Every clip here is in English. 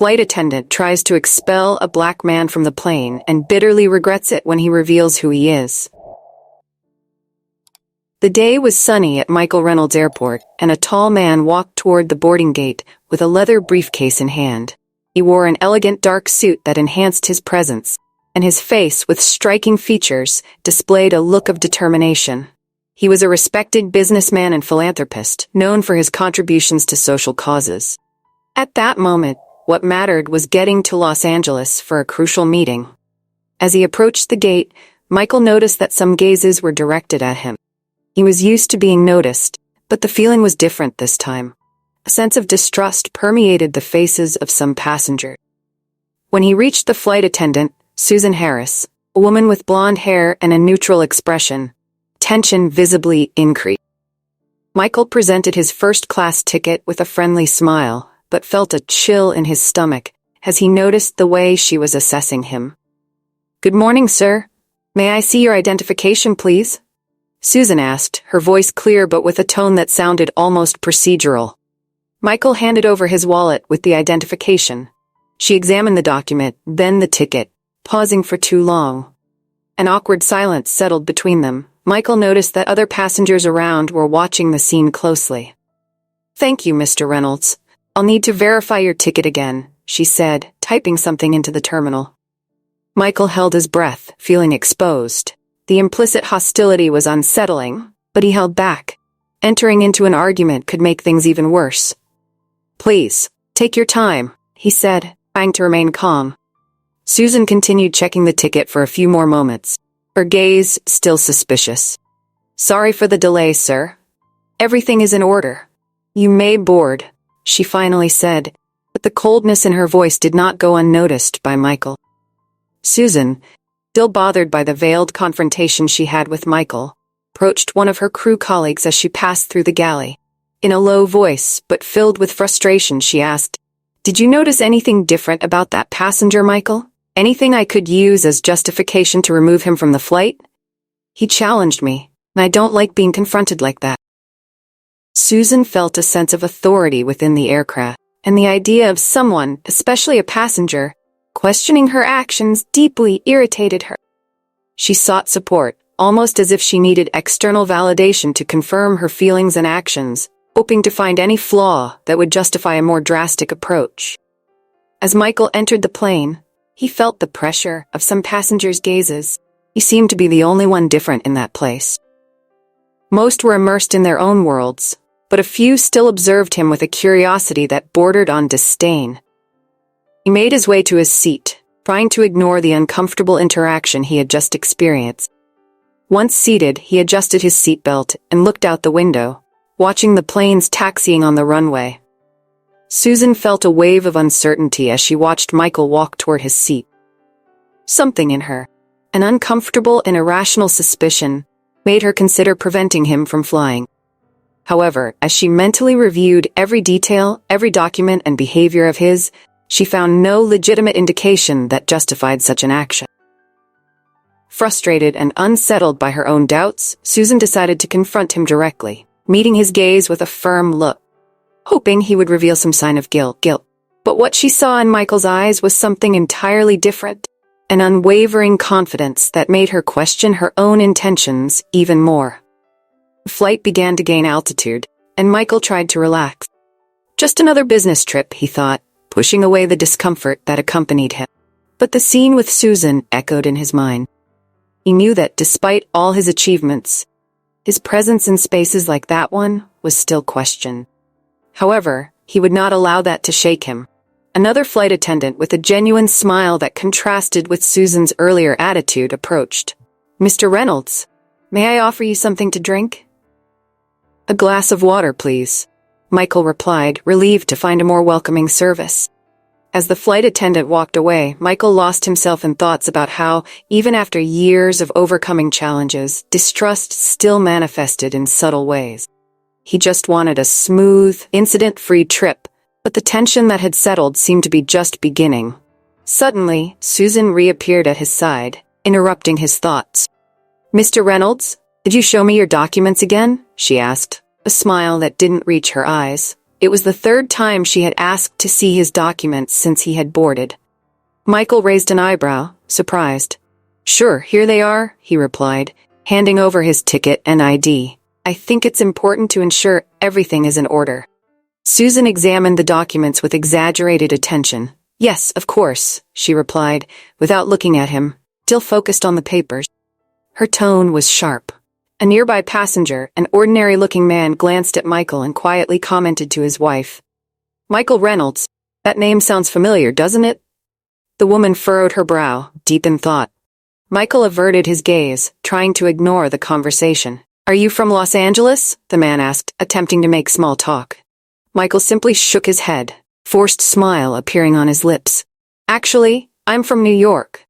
flight attendant tries to expel a black man from the plane and bitterly regrets it when he reveals who he is. The day was sunny at Michael Reynolds Airport, and a tall man walked toward the boarding gate with a leather briefcase in hand. He wore an elegant dark suit that enhanced his presence, and his face, with striking features, displayed a look of determination. He was a respected businessman and philanthropist, known for his contributions to social causes. At that moment, what mattered was getting to Los Angeles for a crucial meeting. As he approached the gate, Michael noticed that some gazes were directed at him. He was used to being noticed, but the feeling was different this time. A sense of distrust permeated the faces of some passengers. When he reached the flight attendant, Susan Harris, a woman with blonde hair and a neutral expression, tension visibly increased. Michael presented his first-class ticket with a friendly smile, but felt a chill in his stomach as he noticed the way she was assessing him. "Good morning, sir. May I see your identification, please?" Susan asked, her voice clear but with a tone that sounded almost procedural. Michael handed over his wallet with the identification. She examined the document, then the ticket, pausing for too long. An awkward silence settled between them. Michael noticed that other passengers around were watching the scene closely. "Thank you, Mr. Reynolds. I'll need to verify your ticket again," she said, typing something into the terminal. Michael held his breath, feeling exposed. The implicit hostility was unsettling, but he held back. Entering into an argument could make things even worse. "Please, take your time," he said, trying to remain calm. Susan continued checking the ticket for a few more moments, her gaze still suspicious. "Sorry for the delay, sir. Everything is in order. You may board," she finally said, but the coldness in her voice did not go unnoticed by Michael. Susan, still bothered by the veiled confrontation she had with Michael, approached one of her crew colleagues as she passed through the galley. In a low voice, but filled with frustration, she asked, "Did you notice anything different about that passenger, Michael? Anything I could use as justification to remove him from the flight? He challenged me, and I don't like being confronted like that." Susan felt a sense of authority within the aircraft, and the idea of someone, especially a passenger, questioning her actions deeply irritated her. She sought support, almost as if she needed external validation to confirm her feelings and actions, hoping to find any flaw that would justify a more drastic approach. As Michael entered the plane, he felt the pressure of some passengers' gazes. He seemed to be the only one different in that place. Most were immersed in their own worlds, but a few still observed him with a curiosity that bordered on disdain. He made his way to his seat, trying to ignore the uncomfortable interaction he had just experienced. Once seated, he adjusted his seatbelt and looked out the window, watching the planes taxiing on the runway. Susan felt a wave of uncertainty as she watched Michael walk toward his seat. Something in her, an uncomfortable and irrational suspicion, made her consider preventing him from flying. However, as she mentally reviewed every detail, every document and behavior of his, she found no legitimate indication that justified such an action. Frustrated and unsettled by her own doubts, Susan decided to confront him directly, meeting his gaze with a firm look, hoping he would reveal some sign of guilt. But what she saw in Michael's eyes was something entirely different, an unwavering confidence that made her question her own intentions even more. The flight began to gain altitude, and Michael tried to relax. Just another business trip, he thought, pushing away the discomfort that accompanied him. But the scene with Susan echoed in his mind. He knew that despite all his achievements, his presence in spaces like that one was still questioned. However, he would not allow that to shake him. Another flight attendant with a genuine smile that contrasted with Susan's earlier attitude approached. "Mr. Reynolds, may I offer you something to drink?" "A glass of water, please," Michael replied, relieved to find a more welcoming service. As the flight attendant walked away, Michael lost himself in thoughts about how, even after years of overcoming challenges, distrust still manifested in subtle ways. He just wanted a smooth, incident-free trip, but the tension that had settled seemed to be just beginning. Suddenly, Susan reappeared at his side, interrupting his thoughts. "Mr. Reynolds, did you show me your documents again?" she asked, a smile that didn't reach her eyes. It was the third time she had asked to see his documents since he had boarded. Michael raised an eyebrow, surprised. "Sure, here they are," he replied, handing over his ticket and ID. "I think it's important to ensure everything is in order." Susan examined the documents with exaggerated attention. "Yes, of course," she replied, without looking at him, still focused on the papers. Her tone was sharp. A nearby passenger, an ordinary-looking man, glanced at Michael and quietly commented to his wife. "Michael Reynolds. That name sounds familiar, doesn't it?" The woman furrowed her brow, deep in thought. Michael averted his gaze, trying to ignore the conversation. "Are you from Los Angeles?" the man asked, attempting to make small talk. Michael simply shook his head, forced smile appearing on his lips. "Actually, I'm from New York.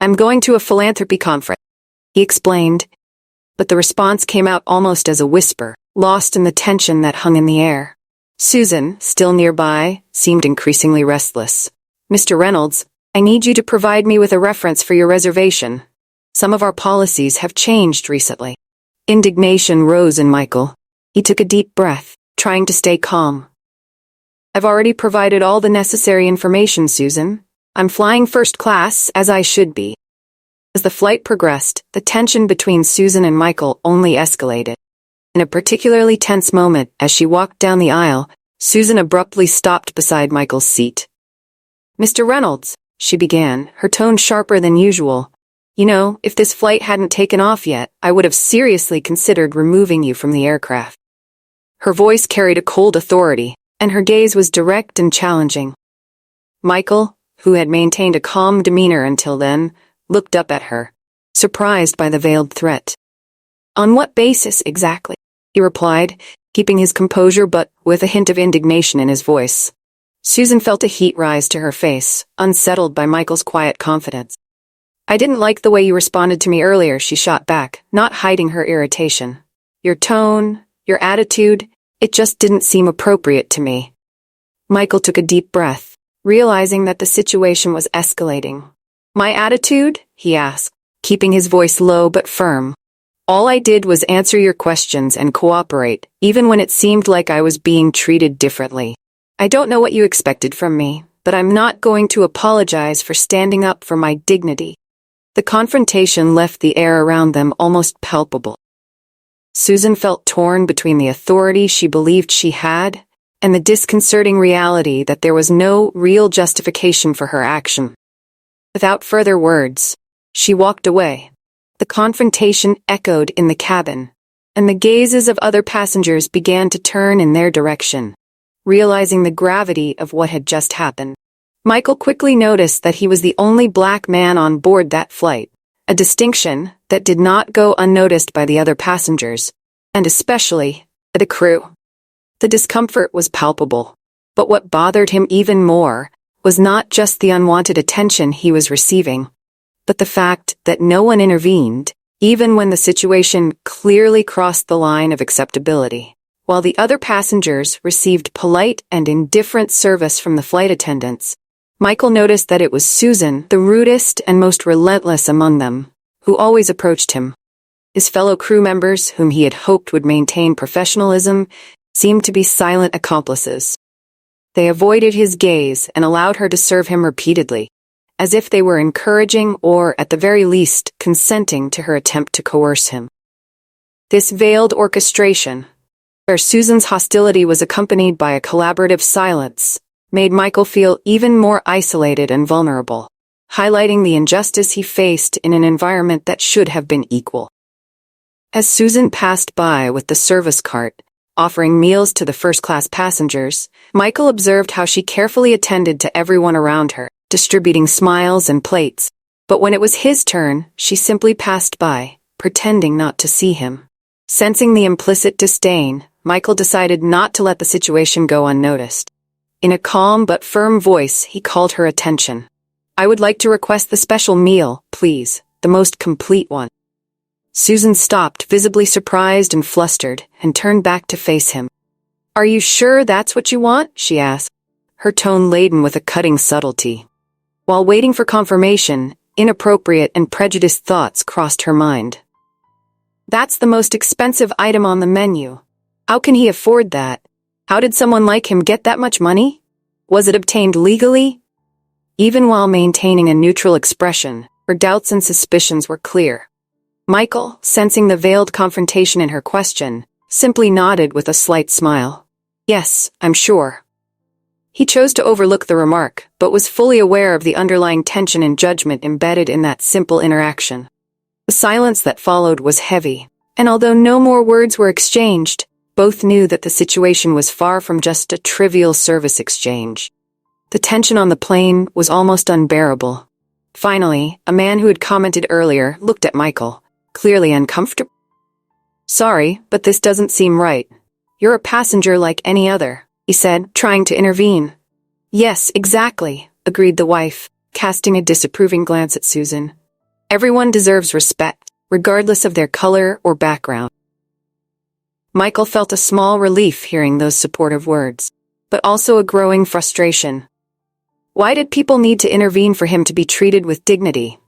I'm going to a philanthropy conference," he explained. But the response came out almost as a whisper, lost in the tension that hung in the air. Susan, still nearby, seemed increasingly restless. "Mr. Reynolds, I need you to provide me with a reference for your reservation. Some of our policies have changed recently." Indignation rose in Michael. He took a deep breath, trying to stay calm. "I've already provided all the necessary information, Susan. I'm flying first class, as I should be." As the flight progressed, the tension between Susan and Michael only escalated. In a particularly tense moment, as she walked down the aisle, Susan abruptly stopped beside Michael's seat. "Mr. Reynolds," she began, her tone sharper than usual. "You know, if this flight hadn't taken off yet, I would have seriously considered removing you from the aircraft." Her voice carried a cold authority, and her gaze was direct and challenging. Michael, who had maintained a calm demeanor until then, looked up at her, surprised by the veiled threat. "On what basis, exactly?" he replied, keeping his composure but with a hint of indignation in his voice. Susan felt a heat rise to her face, unsettled by Michael's quiet confidence. "I didn't like the way you responded to me earlier," she shot back, not hiding her irritation. "Your tone, your attitude, it just didn't seem appropriate to me." Michael took a deep breath, realizing that the situation was escalating. "My attitude?" he asked, keeping his voice low but firm. "All I did was answer your questions and cooperate, even when it seemed like I was being treated differently. I don't know what you expected from me, but I'm not going to apologize for standing up for my dignity." The confrontation left the air around them almost palpable. Susan felt torn between the authority she believed she had and the disconcerting reality that there was no real justification for her action. Without further words, she walked away. The confrontation echoed in the cabin, and the gazes of other passengers began to turn in their direction, realizing the gravity of what had just happened. Michael quickly noticed that he was the only black man on board that flight, a distinction that did not go unnoticed by the other passengers, and especially the crew. The discomfort was palpable, but what bothered him even more was not just the unwanted attention he was receiving, but the fact that no one intervened, even when the situation clearly crossed the line of acceptability. While the other passengers received polite and indifferent service from the flight attendants, Michael noticed that it was Susan, the rudest and most relentless among them, who always approached him. His fellow crew members, whom he had hoped would maintain professionalism, seemed to be silent accomplices. They avoided his gaze and allowed her to serve him repeatedly, as if they were encouraging or, at the very least, consenting to her attempt to coerce him. This veiled orchestration, where Susan's hostility was accompanied by a collaborative silence, made Michael feel even more isolated and vulnerable, highlighting the injustice he faced in an environment that should have been equal. As Susan passed by with the service cart, offering meals to the first-class passengers, Michael observed how she carefully attended to everyone around her, distributing smiles and plates. But when it was his turn, she simply passed by, pretending not to see him. Sensing the implicit disdain, Michael decided not to let the situation go unnoticed. In a calm but firm voice, he called her attention. "I would like to request the special meal, please, the most complete one." Susan stopped, visibly surprised and flustered, and turned back to face him. "Are you sure that's what you want?" she asked, her tone laden with a cutting subtlety. While waiting for confirmation, inappropriate and prejudiced thoughts crossed her mind. "That's the most expensive item on the menu. How can he afford that?" How did someone like him get that much money? Was it obtained legally? Even while maintaining a neutral expression, her doubts and suspicions were clear. Michael, sensing the veiled confrontation in her question, simply nodded with a slight smile. Yes, I'm sure. He chose to overlook the remark, but was fully aware of the underlying tension and judgment embedded in that simple interaction. The silence that followed was heavy, and although no more words were exchanged, both knew that the situation was far from just a trivial service exchange. The tension on the plane was almost unbearable. Finally, a man who had commented earlier looked at Michael, clearly uncomfortable. Sorry, but this doesn't seem right. You're a passenger like any other, he said, trying to intervene. Yes, exactly, agreed the wife, casting a disapproving glance at Susan. Everyone deserves respect, regardless of their color or background. Michael felt a small relief hearing those supportive words, but also a growing frustration. Why did people need to intervene for him to be treated with dignity?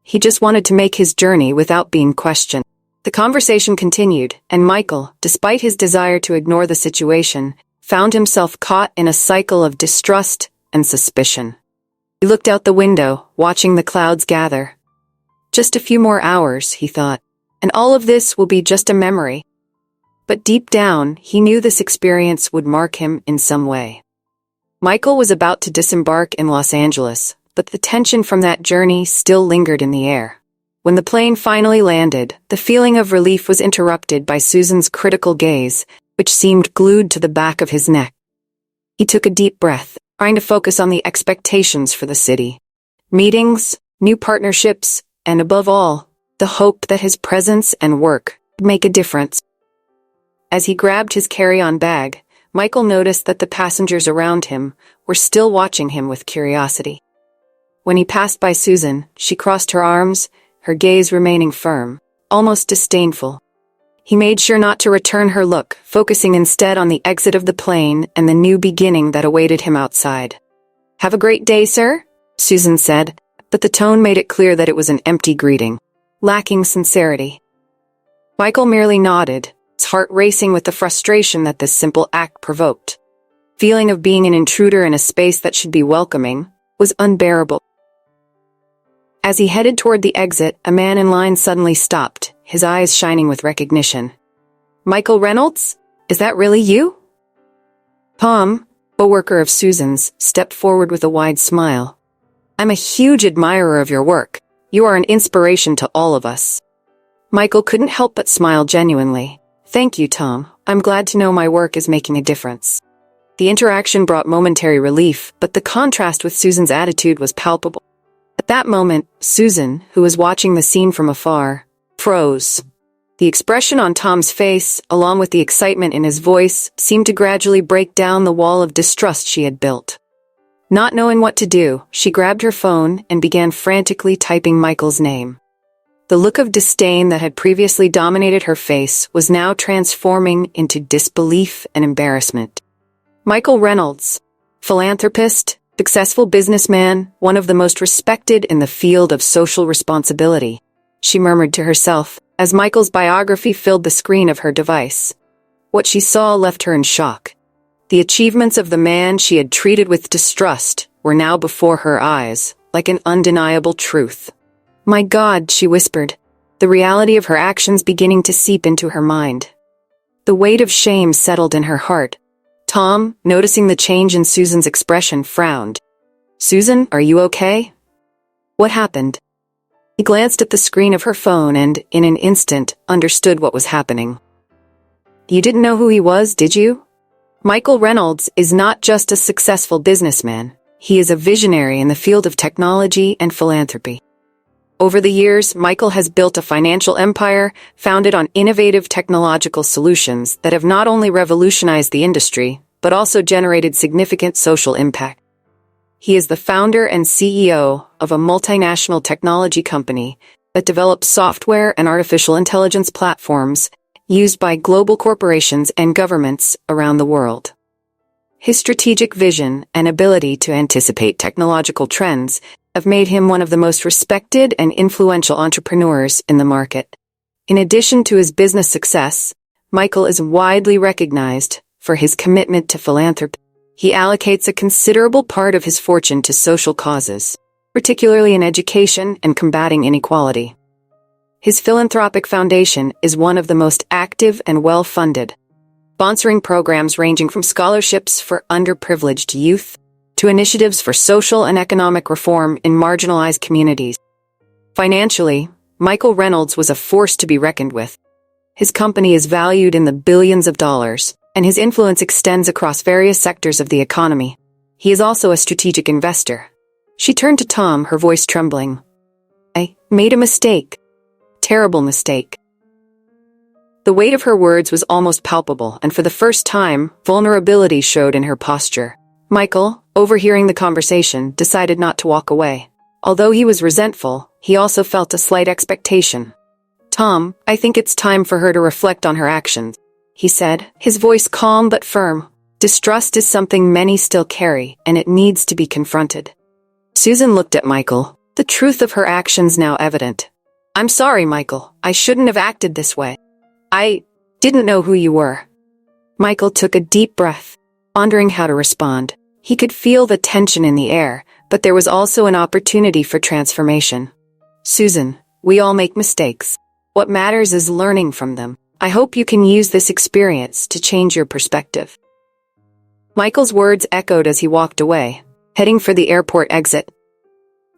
He just wanted to make his journey without being questioned. The conversation continued, and Michael, despite his desire to ignore the situation, found himself caught in a cycle of distrust and suspicion. He looked out the window, watching the clouds gather. Just a few more hours, he thought, and all of this will be just a memory. But deep down, he knew this experience would mark him in some way. Michael was about to disembark in Los Angeles, but the tension from that journey still lingered in the air. When the plane finally landed, the feeling of relief was interrupted by Susan's critical gaze, which seemed glued to the back of his neck. He took a deep breath, trying to focus on the expectations for the city. Meetings, new partnerships, and above all, the hope that his presence and work would make a difference. As he grabbed his carry-on bag, Michael noticed that the passengers around him were still watching him with curiosity. When he passed by Susan, she crossed her arms, her gaze remaining firm, almost disdainful. He made sure not to return her look, focusing instead on the exit of the plane and the new beginning that awaited him outside. "Have a great day, sir," Susan said, but the tone made it clear that it was an empty greeting, lacking sincerity. Michael merely nodded, his heart racing with the frustration that this simple act provoked. The feeling of being an intruder in a space that should be welcoming was unbearable. As he headed toward the exit, a man in line suddenly stopped, his eyes shining with recognition. "Michael Reynolds? Is that really you?" Tom, a worker of Susan's, stepped forward with a wide smile. "I'm a huge admirer of your work. You are an inspiration to all of us." Michael couldn't help but smile genuinely. "Thank you, Tom. I'm glad to know my work is making a difference." The interaction brought momentary relief, but the contrast with Susan's attitude was palpable. At that moment, Susan, who was watching the scene from afar, froze. The expression on Tom's face, along with the excitement in his voice, seemed to gradually break down the wall of distrust she had built. Not knowing what to do, she grabbed her phone and began frantically typing Michael's name. The look of disdain that had previously dominated her face was now transforming into disbelief and embarrassment. Michael Reynolds, philanthropist, successful businessman, one of the most respected in the field of social responsibility, she murmured to herself, as Michael's biography filled the screen of her device. What she saw left her in shock. The achievements of the man she had treated with distrust were now before her eyes, like an undeniable truth. "My God," she whispered, the reality of her actions beginning to seep into her mind. The weight of shame settled in her heart. Tom, noticing the change in Susan's expression, frowned. "Susan, are you okay? What happened?" He glanced at the screen of her phone and, in an instant, understood what was happening. "You didn't know who he was, did you? Michael Reynolds is not just a successful businessman. He is a visionary in the field of technology and philanthropy. Over the years, Michael has built a financial empire founded on innovative technological solutions that have not only revolutionized the industry, but also generated significant social impact. He is the founder and CEO of a multinational technology company that develops software and artificial intelligence platforms used by global corporations and governments around the world. His strategic vision and ability to anticipate technological trends have made him one of the most respected and influential entrepreneurs in the market. In addition to his business success, Michael is widely recognized for his commitment to philanthropy. He allocates a considerable part of his fortune to social causes, particularly in education and combating inequality. His philanthropic foundation is one of the most active and well-funded, sponsoring programs ranging from scholarships for underprivileged youth to initiatives for social and economic reform in marginalized communities. Financially, Michael Reynolds was a force to be reckoned with. His company is valued in the billions of dollars, and his influence extends across various sectors of the economy. He is also a strategic investor. She turned to Tom, her voice trembling. "I made a mistake. Terrible mistake." The weight of her words was almost palpable, and for the first time, vulnerability showed in her posture. Michael, overhearing the conversation, decided not to walk away. Although he was resentful, he also felt a slight expectation. "Tom, I think it's time for her to reflect on her actions," he said, his voice calm but firm. "Distrust is something many still carry, and it needs to be confronted." Susan looked at Michael, the truth of her actions now evident. "I'm sorry, Michael. I shouldn't have acted this way. I didn't know who you were." Michael took a deep breath, pondering how to respond. He could feel the tension in the air, but there was also an opportunity for transformation. "Susan, we all make mistakes. What matters is learning from them. I hope you can use this experience to change your perspective." Michael's words echoed as he walked away, heading for the airport exit.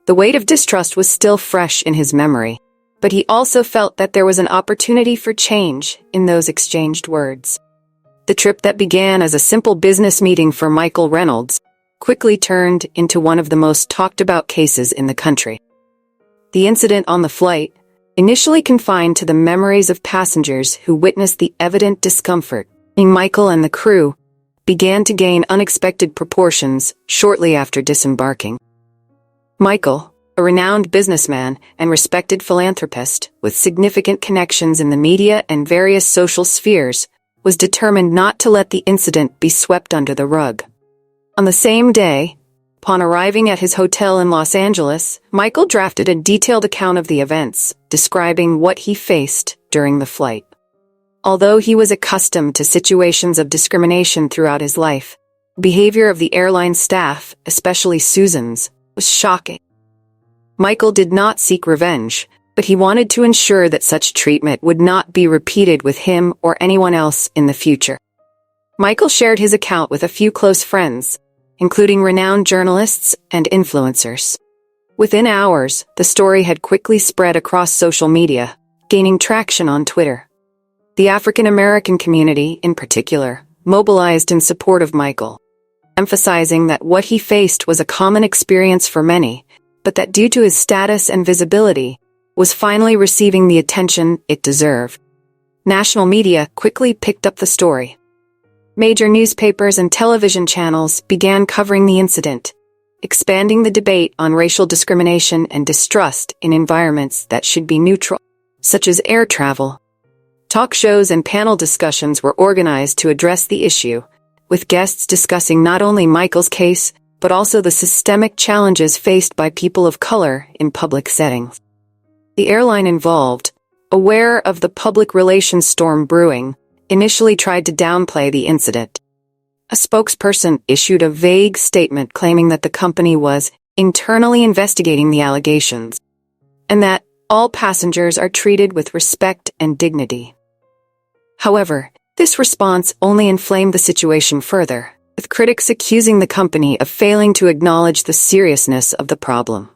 The weight of distrust was still fresh in his memory, but he also felt that there was an opportunity for change in those exchanged words. The trip that began as a simple business meeting for Michael Reynolds quickly turned into one of the most talked-about cases in the country. The incident on the flight, initially confined to the memories of passengers who witnessed the evident discomfort in Michael and the crew, began to gain unexpected proportions shortly after disembarking. Michael, a renowned businessman and respected philanthropist with significant connections in the media and various social spheres, was determined not to let the incident be swept under the rug. On the same day, upon arriving at his hotel in Los Angeles, Michael drafted a detailed account of the events, describing what he faced during the flight. Although he was accustomed to situations of discrimination throughout his life, the behavior of the airline staff, especially Susan's, was shocking. Michael did not seek revenge, but he wanted to ensure that such treatment would not be repeated with him or anyone else in the future. Michael shared his account with a few close friends, including renowned journalists and influencers. Within hours, the story had quickly spread across social media, gaining traction on Twitter. The African American community, in particular, mobilized in support of Michael, emphasizing that what he faced was a common experience for many, but that due to his status and visibility, was finally receiving the attention it deserved. National media quickly picked up the story. Major newspapers and television channels began covering the incident, expanding the debate on racial discrimination and distrust in environments that should be neutral, such as air travel. Talk shows and panel discussions were organized to address the issue, with guests discussing not only Michael's case, but also the systemic challenges faced by people of color in public settings. The airline involved, aware of the public relations storm brewing, initially tried to downplay the incident. A spokesperson issued a vague statement claiming that the company was internally investigating the allegations, and that all passengers are treated with respect and dignity. However, this response only inflamed the situation further, with critics accusing the company of failing to acknowledge the seriousness of the problem.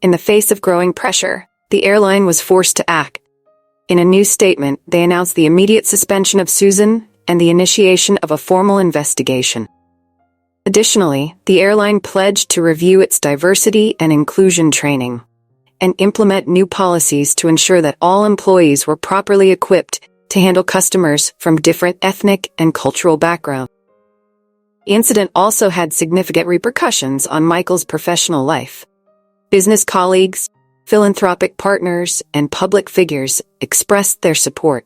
In the face of growing pressure, the airline was forced to act. In a new statement, they announced the immediate suspension of Susan and the initiation of a formal investigation. Additionally, the airline pledged to review its diversity and inclusion training and implement new policies to ensure that all employees were properly equipped to handle customers from different ethnic and cultural backgrounds. The incident also had significant repercussions on Michael's professional life. Business colleagues, philanthropic partners, and public figures expressed their support,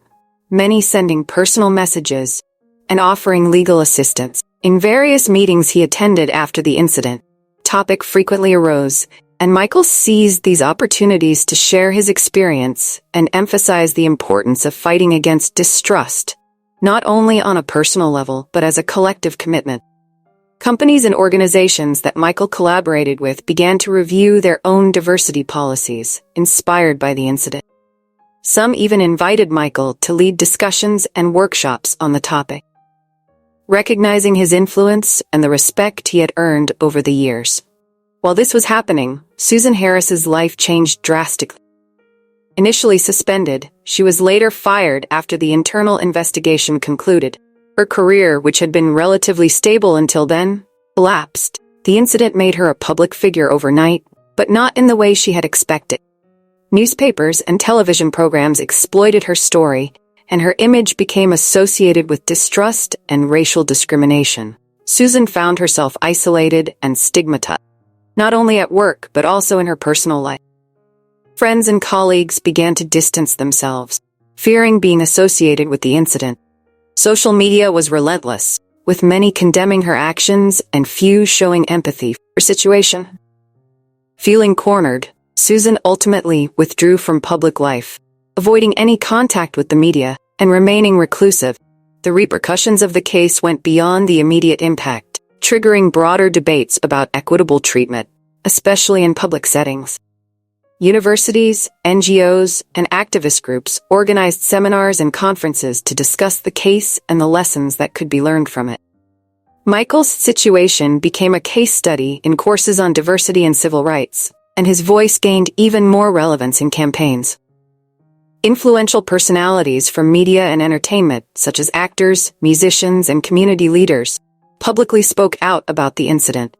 many sending personal messages and offering legal assistance. In various meetings he attended after the incident, the topic frequently arose, and Michael seized these opportunities to share his experience and emphasize the importance of fighting against distrust not only on a personal level but as a collective commitment. Companies and organizations that Michael collaborated with began to review their own diversity policies, inspired by the incident. Some even invited Michael to lead discussions and workshops on the topic. Recognizing his influence and the respect he had earned over the years. While this was happening, Susan Harris's life changed drastically. Initially suspended, she was later fired after the internal investigation concluded. Her career, which had been relatively stable until then, collapsed. The incident made her a public figure overnight, but not in the way she had expected. Newspapers and television programs exploited her story, and her image became associated with distrust and racial discrimination. Susan found herself isolated and stigmatized, not only at work but also in her personal life. Friends and colleagues began to distance themselves, fearing being associated with the incident. Social media was relentless, with many condemning her actions and few showing empathy for her situation. Feeling cornered, Susan ultimately withdrew from public life, avoiding any contact with the media and remaining reclusive. The repercussions of the case went beyond the immediate impact, triggering broader debates about equitable treatment, especially in public settings. Universities, NGOs, and activist groups organized seminars and conferences to discuss the case and the lessons that could be learned from it. Michael's situation became a case study in courses on diversity and civil rights, and his voice gained even more relevance in campaigns. Influential personalities from media and entertainment, such as actors, musicians, and community leaders, publicly spoke out about the incident,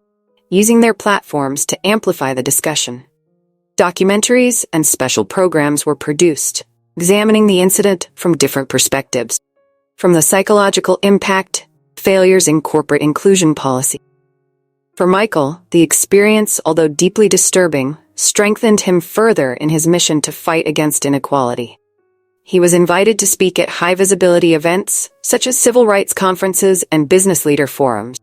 using their platforms to amplify the discussion. Documentaries and special programs were produced, examining the incident from different perspectives, from the psychological impact, failures in corporate inclusion policy. For Michael, the experience, although deeply disturbing, strengthened him further in his mission to fight against inequality. He was invited to speak at high-visibility events, such as civil rights conferences and business leader forums.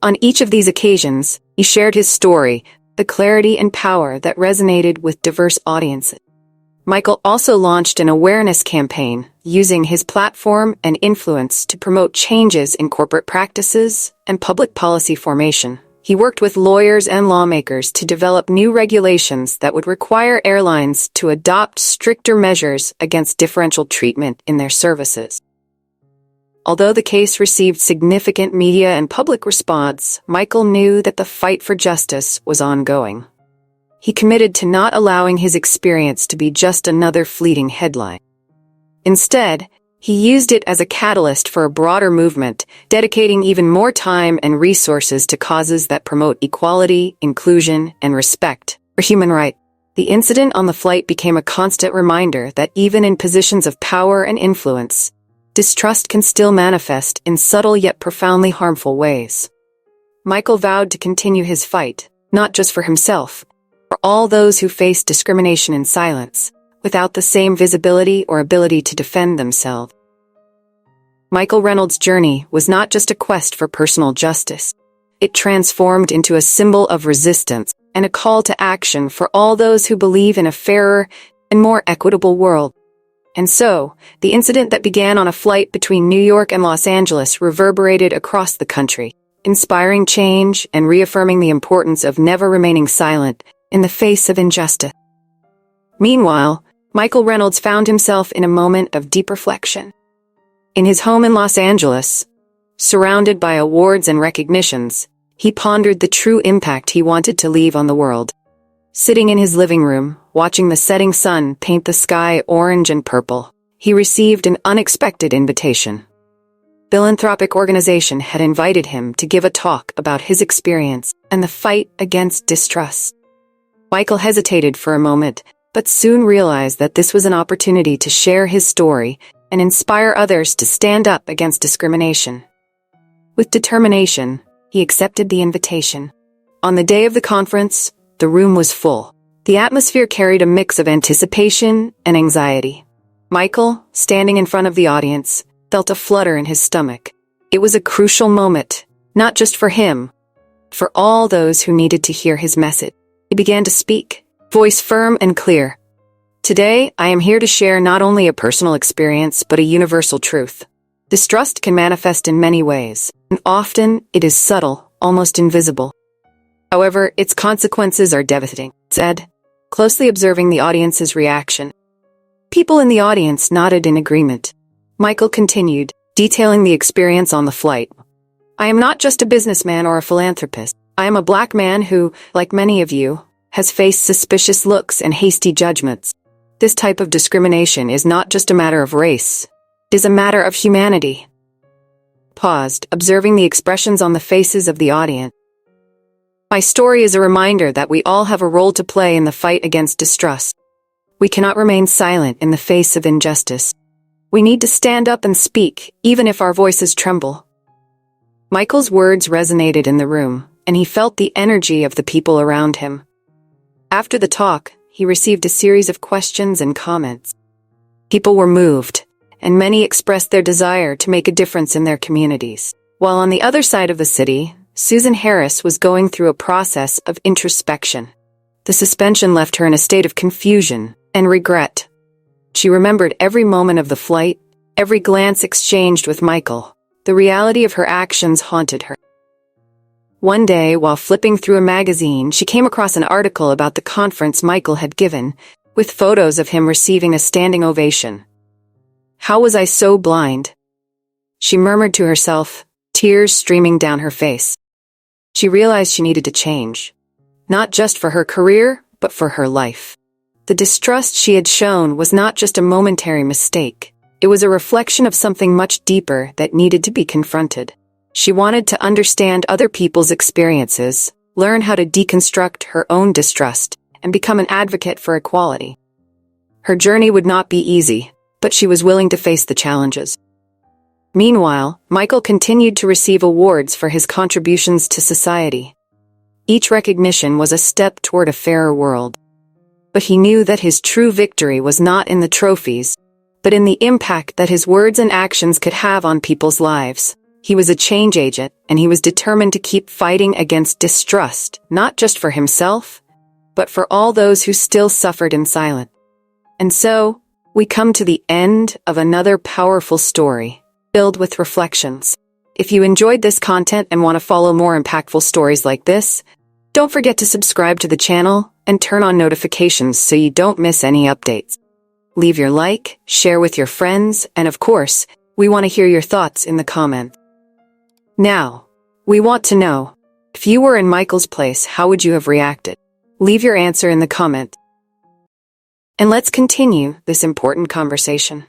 On each of these occasions, he shared his story, the clarity and power that resonated with diverse audiences. Michael also launched an awareness campaign, using his platform and influence to promote changes in corporate practices and public policy formation. He worked with lawyers and lawmakers to develop new regulations that would require airlines to adopt stricter measures against differential treatment in their services. Although the case received significant media and public response, Michael knew that the fight for justice was ongoing. He committed to not allowing his experience to be just another fleeting headline. Instead, he used it as a catalyst for a broader movement, dedicating even more time and resources to causes that promote equality, inclusion, and respect for human rights. The incident on the flight became a constant reminder that even in positions of power and influence, distrust can still manifest in subtle yet profoundly harmful ways. Michael vowed to continue his fight, not just for himself, for all those who face discrimination in silence, without the same visibility or ability to defend themselves. Michael Reynolds' journey was not just a quest for personal justice. It transformed into a symbol of resistance and a call to action for all those who believe in a fairer and more equitable world. And so, the incident that began on a flight between New York and Los Angeles reverberated across the country, inspiring change and reaffirming the importance of never remaining silent in the face of injustice. Meanwhile, Michael Reynolds found himself in a moment of deep reflection. In his home in Los Angeles, surrounded by awards and recognitions, he pondered the true impact he wanted to leave on the world. Sitting in his living room, watching the setting sun paint the sky orange and purple, he received an unexpected invitation. Philanthropic organization had invited him to give a talk about his experience and the fight against distrust. Michael hesitated for a moment, but soon realized that this was an opportunity to share his story and inspire others to stand up against discrimination. With determination, he accepted the invitation. On the day of the conference, the room was full. The atmosphere carried a mix of anticipation and anxiety. Michael, standing in front of the audience, felt a flutter in his stomach. It was a crucial moment, not just for him, but for all those who needed to hear his message. He began to speak, voice firm and clear. Today, I am here to share not only a personal experience but a universal truth. Distrust can manifest in many ways, and often it is subtle, almost invisible. However, its consequences are devastating, said, closely observing the audience's reaction. People in the audience nodded in agreement. Michael continued, detailing the experience on the flight. I am not just a businessman or a philanthropist. I am a black man who, like many of you, has faced suspicious looks and hasty judgments. This type of discrimination is not just a matter of race. It is a matter of humanity. Paused, observing the expressions on the faces of the audience. My story is a reminder that we all have a role to play in the fight against distrust. We cannot remain silent in the face of injustice. We need to stand up and speak, even if our voices tremble. Michael's words resonated in the room, and he felt the energy of the people around him. After the talk, he received a series of questions and comments. People were moved, and many expressed their desire to make a difference in their communities. While on the other side of the city, Susan Harris was going through a process of introspection. The suspension left her in a state of confusion and regret. She remembered every moment of the flight, every glance exchanged with Michael. The reality of her actions haunted her. One day, while flipping through a magazine, she came across an article about the conference Michael had given, with photos of him receiving a standing ovation. How was I so blind? She murmured to herself, tears streaming down her face. She realized she needed to change. Not just for her career, but for her life. The distrust she had shown was not just a momentary mistake. It was a reflection of something much deeper that needed to be confronted. She wanted to understand other people's experiences, learn how to deconstruct her own distrust, and become an advocate for equality. Her journey would not be easy, but she was willing to face the challenges. Meanwhile, Michael continued to receive awards for his contributions to society. Each recognition was a step toward a fairer world. But he knew that his true victory was not in the trophies, but in the impact that his words and actions could have on people's lives. He was a change agent, and he was determined to keep fighting against distrust, not just for himself, but for all those who still suffered in silence. And so, we come to the end of another powerful story, filled with reflections. If you enjoyed this content and want to follow more impactful stories like this, don't forget to subscribe to the channel and turn on notifications so you don't miss any updates. Leave your like, share with your friends, and of course, we want to hear your thoughts in the comments. Now, we want to know, if you were in Michael's place, how would you have reacted? Leave your answer in the comment. And let's continue this important conversation.